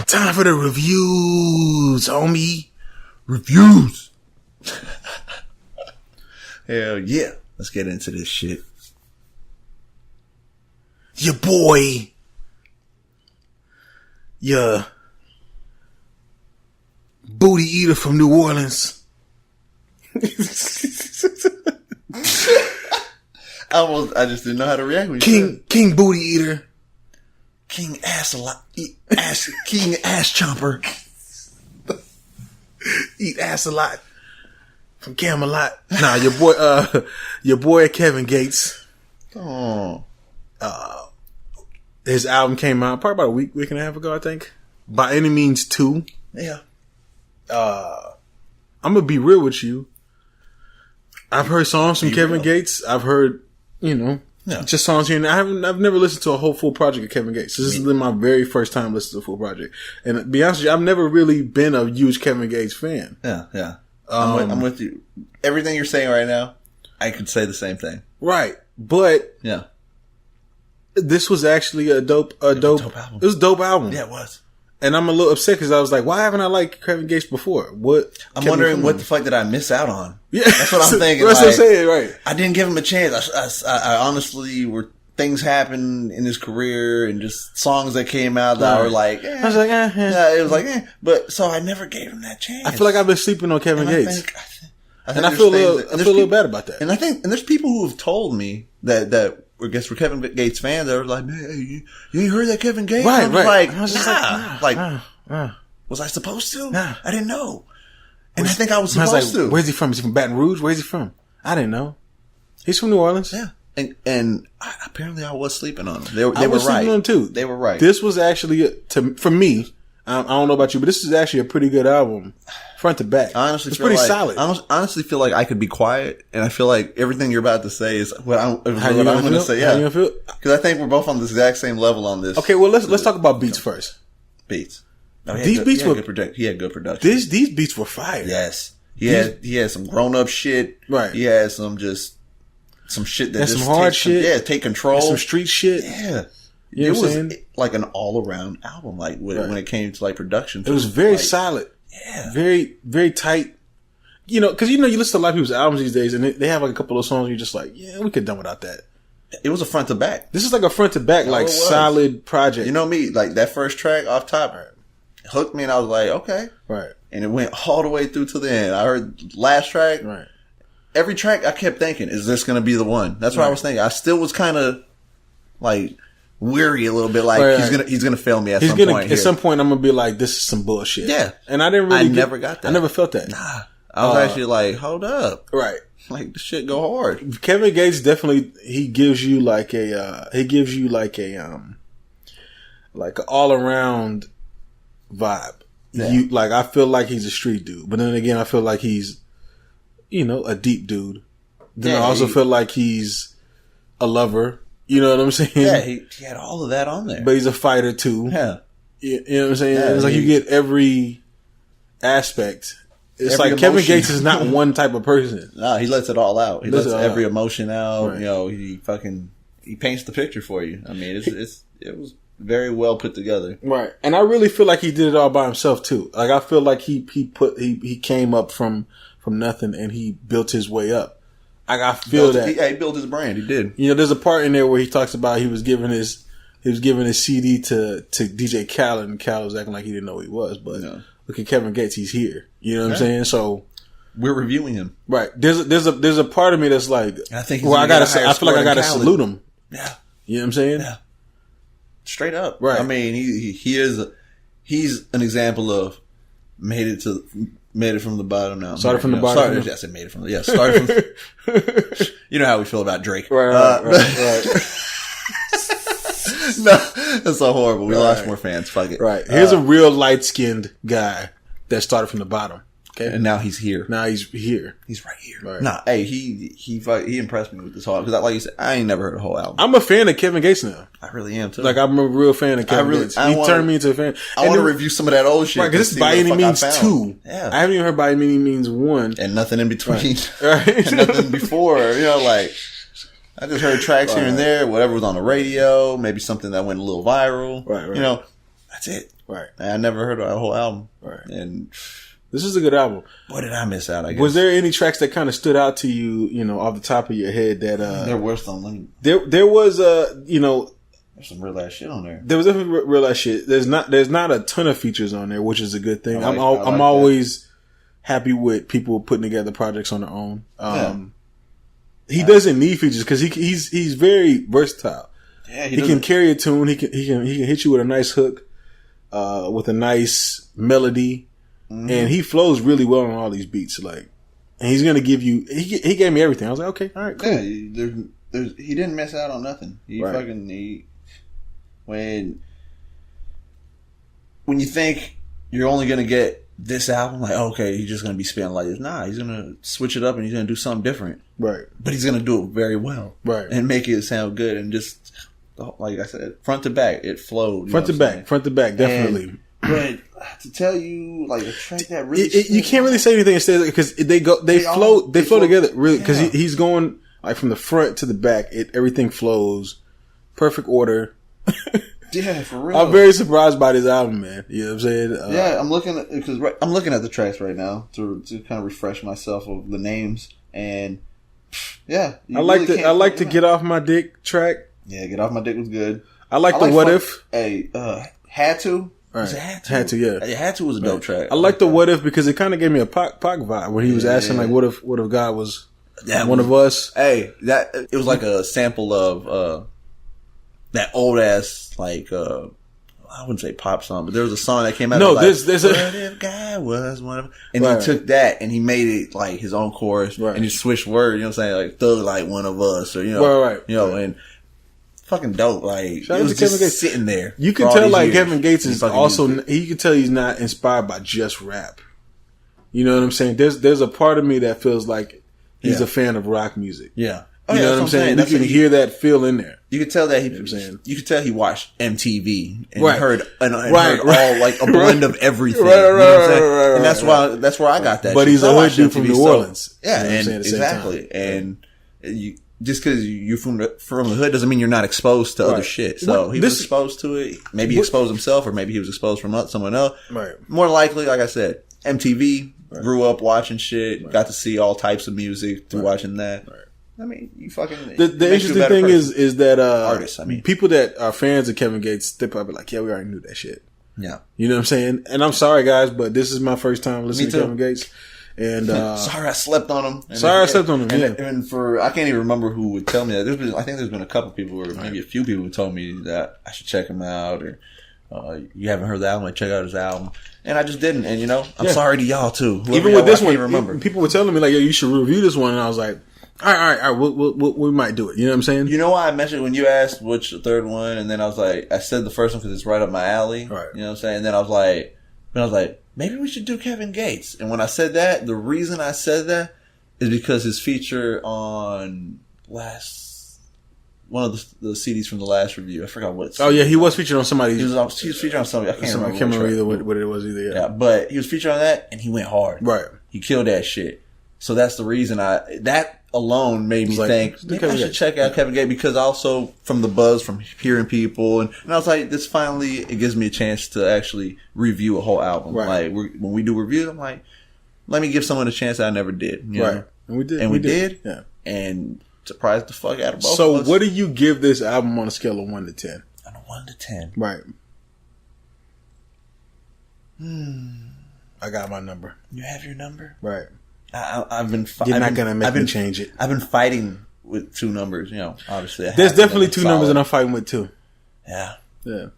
Time for the reviews, homie. Reviews. Hell yeah. Let's get into this shit. Your boy. Your booty eater from New Orleans. I just didn't know how to react when you said King Booty Eater. King Ass a lot. King Ass Chomper. Eat ass a lot. From Camelot. Nah, your boy Kevin Gates. Oh. His album came out probably about a week and a half ago, I think. By Any Means 2. Yeah. I'm gonna be real with you. I've heard songs from Kevin Gates. I've heard, just songs here. And I've never listened to a whole full project of Kevin Gates. This is my very first time listening to a full project. And to be honest with you, I've never really been a huge Kevin Gates fan. Yeah. I'm with you. Everything you're saying right now, I could say the same thing. Right. But yeah, this was actually a dope album. It was a dope album. Yeah, it was. And I'm a little upset because I was like, why haven't I liked Kevin Gates before? I'm wondering what the fuck did I miss out on? Yeah. That's what I'm thinking. That's what I'm saying, right. I didn't give him a chance. I honestly things happened in his career and just songs that came out that were like, I was like, yeah, it was like, but so I never gave him that chance. I feel like I've been sleeping on Kevin Gates. I feel a little bad about that. And and there's people who have told me that I guess we're Kevin Gates fans. They're like, man, hey, you ain't heard that Kevin Gates? Right, right. I was just was I supposed to? Nah. I didn't know. And I think I was supposed to. Where's he from? Is he from Baton Rouge? Where's he from? I didn't know. He's from New Orleans. Yeah. And apparently I was sleeping on him. They were I was right. sleeping on him too. They were right. This was actually, for me, I don't know about you, but this is actually a pretty good album, front to back. It's pretty solid. I honestly feel like I could be quiet, and I feel like everything you're about to say is what I'm going to say. Yeah, how you feel? Because I think we're both on the exact same level on this. Okay, well let's talk about beats first. Beats. These beats were he had good production. These beats were fire. Yes, he had some grown up shit. Right. He had some shit that just some hard shit. Take control. Some street shit. Yeah. You know it was like an all-around album, like when it came to like production. It was very solid. Yeah. Very, very tight. Because you listen to a lot of people's albums these days, and they have like a couple of songs where you're just like, yeah, we could done without that. It was a front to back. This is like a front to back, like solid project. You know me, like that first track off top hooked me, and I was like, okay, right. And it went all the way through to the end. I heard last track, right. Every track, I kept thinking, is this going to be the one? That's what I was thinking. I still was kind of like weary a little bit, like he's gonna fail me at some point. At some point, I'm gonna be like, this is some bullshit. Yeah, and I didn't really. I never got that. I never felt that. Nah, I was actually like, hold up, right? Like this shit go hard. Kevin Gates definitely he gives you like a like an all around vibe. Yeah. I feel like he's a street dude, but then again, I feel like he's a deep dude. Then I also feel like he's a lover. You know what I'm saying? Yeah, he had all of that on there. But he's a fighter too. Yeah. You know what I'm saying? Yeah, it's like you get every aspect. It's every like Kevin Gates is not one type of person. No, he lets it all out. He lets every out. Emotion out. Right. He paints the picture for you. I mean, it was very well put together. Right. And I really feel like he did it all by himself too. Like I feel like he came up from nothing and he built his way up. I feel that. He built his brand. He did. There's a part in there where he talks about he was giving his CD to DJ Khaled, and Khaled was acting like he didn't know who he was. But look at Kevin Gates, he's here. You know what I'm saying? So we're reviewing him. Right. There's a part of me that's like, I think I feel like I gotta salute him. Yeah. You know what I'm saying? Yeah. Straight up. Right. I mean, he's an example of made it from the bottom now. Started from the bottom. I said made it from the started from. You know how we feel about Drake, right. No, that's so horrible. We lost more fans. Fuck it. Right. Here's a real light skinned guy that started from the bottom. Okay. And now he's here. Now he's here. He's right here. Right. Nah, hey, he impressed me with this whole, because like you said, I ain't never heard a whole album. I'm a fan of Kevin Gates now. I really am too. Like I'm a real fan of Kevin Gates. He turned me into a fan. I want to review some of that old shit. Right, because this is By Any Means 2. Yeah. I haven't even heard By Any Means 1. And nothing in between. Right. And nothing before. Like I just heard tracks here and there, whatever was on the radio, maybe something that went a little viral. Right. I That's it. Right. I never heard of a whole album. Right. And this is a good album. What did I miss out? I guess. Was there any tracks that kind of stood out to you? You know, off the top of your head that there were some. There was you know. There's some real ass shit on there. There was definitely real ass shit. There's not a ton of features on there, which is a good thing. I'm like always happy with people putting together projects on their own. He doesn't need features because he's very versatile. Yeah, he can carry a tune. He can hit you with a nice hook, with a nice melody, and he flows really well on all these beats. Like, and he's gonna give you. He gave me everything. I was like, okay, all right, cool. Yeah, he didn't miss out on nothing. When you think you're only gonna get this album, like, okay, he's just gonna be spinning like this. Nah, he's gonna switch it up and he's gonna do something different. Right. But he's gonna do it very well. Right. And make it sound good and just, like I said, front to back, it flowed. Front to back, definitely. But to tell you, like, a track that really, you can't really say anything instead because they flow together really because he's going like from the front to the back. Everything flows, perfect order. Yeah, for real. I'm very surprised by this album, man. You know what I'm saying? Yeah, I'm looking at the tracks right now to kind of refresh myself of the names, and yeah, I like to Get Off My Dick track. Yeah, Get Off My Dick was good. I like the What If. Hey, Had To. Right. Was it Had to, yeah. Had To was a dope track. I like the What If because it kind of gave me a Pac vibe when he was asking like, what if God was one of us? Hey, it was like a sample of that old ass, like, I wouldn't say pop song, but there was a song that came out. No, like, there's what if God was one of them? And he took that and he made it like his own chorus, and he switched words. You know what I'm saying? Like Thug Like One of Us, or and fucking dope. Like, shout it was out to Kevin just Gates sitting there. You can tell like Kevin Gates is also. You can tell he's not inspired by just rap. You know what I'm saying? There's a part of me that feels like he's a fan of rock music. Yeah. You know what I'm saying? You can hear that feel in there. You could tell that you could tell he watched MTV and heard all like a blend of everything. And that's where I got that. But he's a hood dude from New Orleans. Yeah, and exactly. And just because you're from the hood doesn't mean you're not exposed to other shit. So he was exposed to it. Maybe he exposed himself, or maybe he was exposed from someone else. Right. More likely, like I said, MTV. Grew up watching shit. Got to see all types of music through watching that. Right. I mean, you fucking. The interesting thing is that artists. I mean, people that are fans of Kevin Gates step up and like, yeah, we already knew that shit. Yeah, you know what I'm saying. And I'm sorry, guys, but this is my first time listening to Kevin Gates. And sorry, I slept on him. And I can't even remember who would tell me that. I think there's been a couple people, or maybe a few people, who told me that I should check him out, or you haven't heard the album, like, check out his album. And I just didn't. And I'm sorry to y'all too. Even with this one, remember, people were telling me like, "Yo, you should review this one," and I was like, All right. We might do it. You know what I'm saying? You know why I mentioned when you asked which the third one, and then I was like, I said the first one because it's right up my alley. Right. You know what I'm saying? And then I was like, maybe we should do Kevin Gates. And when I said that, the reason I said that is because his feature on one of the CDs from the last review. I forgot what. Oh yeah, he was featured on somebody's. He was featured on somebody. I can't remember either what it was either. Yeah, but he was featured on that, and he went hard. Right. He killed that shit. So that's the reason that alone made me think maybe I should check out Kevin Gates, because also from the buzz from hearing people, and I was like, this finally it gives me a chance to actually review a whole album. Right. Like when we do reviews, I'm like, let me give someone a chance I never did. You know? And we did. And we did. Yeah. And surprised the fuck out of both of us. So what do you give this album on a scale of 1 to 10? On a 1 to 10. Right. I got my number. You have your number? Right. I've been. You're not gonna make me change it. I've been fighting with two numbers. You know, obviously. There's definitely two numbers, and I'm fighting with two. Yeah. Yeah.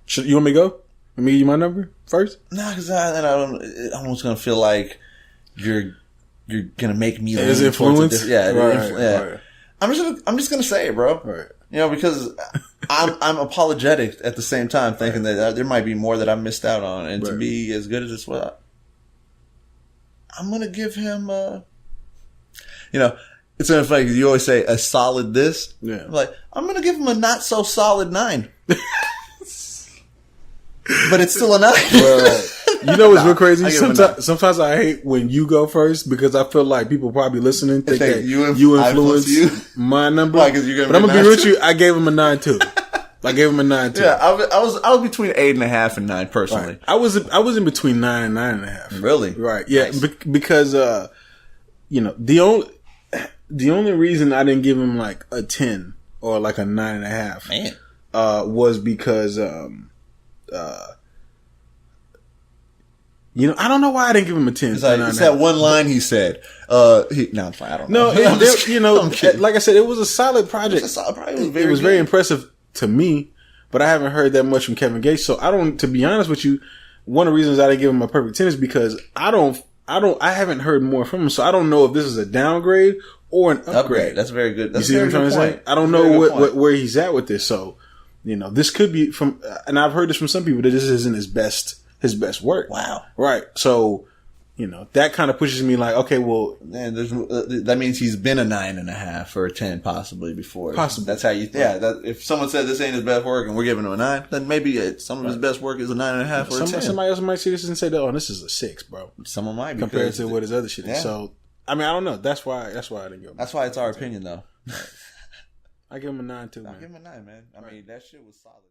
You want me to go? Let me give you my number first. No, because I almost gonna feel like you're gonna make me lose influence. Right. I'm just gonna say it, bro. Right. You know, because I'm apologetic at the same time, thinking that there might be more that I missed out on, and to be as good as this was, I'm gonna give him. It's funny because you always say a solid this. Yeah. I'm gonna give him a not so solid 9. But it's still a 9. Well, you know what's real crazy? Sometimes I hate when you go first, because I feel like people probably listening think that you influence my number. Why, but I'm gonna be real with you. I gave him a 9 too. I gave him a 9 too. Yeah, I was between 8.5 and 9 personally. Right. I was in between 9 and 9.5. Really? Right. Yeah. Nice. Because the only reason I didn't give him like a 10 or like a 9.5, man, was because I don't know why I didn't give him a 10. It's that one line he said. I'm fine. I don't know. No, like I said, it was a solid project. It was very impressive to me, but I haven't heard that much from Kevin Gates. So to be honest with you, one of the reasons I didn't give him a perfect 10 is because I haven't heard more from him. So I don't know if this is a downgrade or an upgrade. That's very good. That's you see what I'm trying to say? I don't know where he's at with this. So, this could be and I've heard this from some people that this isn't his best work. Wow. Right. So, that kind of pushes me like, okay, well, man, that means he's been a 9.5 or a 10 possibly before. Possibly. That's how you, if someone said this ain't his best work and we're giving him a 9, then maybe some of his best work is a 9.5 or a 10. Somebody else might see this and say, oh, this is a 6, bro. Someone might, compared to what his other shit is. So, I mean, I don't know. That's why I didn't give him. That's why it's our opinion though. I give him a 9 too, man. I give him a 9, man. I mean, that shit was solid.